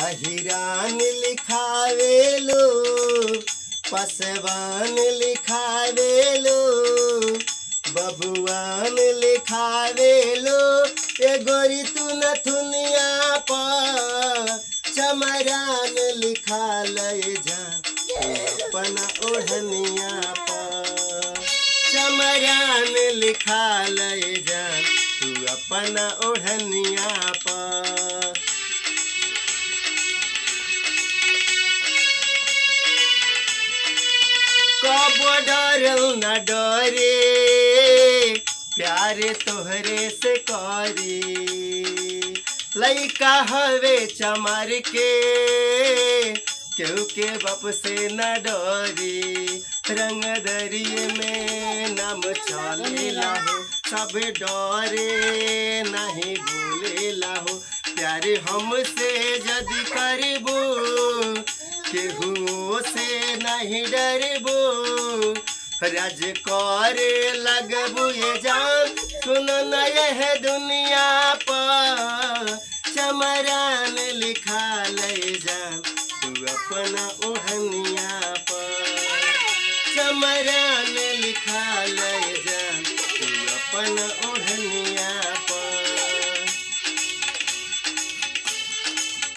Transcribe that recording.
अहिरान लिखावेलो पसवान लिखावेलो बबुआन लिखावेलो ए गोरी तू नथुनिया पा चमरान लिखा लय जा अपना ओढ़निया पा चमरान लिखा लय जा तू अपना ओढ़निया पा। कबो डरल न डरे प्यारे तोहरे से करी लइका हवे चमर के केहू के बाप से न डरी रंग दरिए में नम चले लाहो सब डरे नहीं बोले लाहो प्यारे हमसे जदि करबो केहू से नहीं डरबो राज करे लगबू ये जान सुन न यह दुनिया पर चमरान लिखा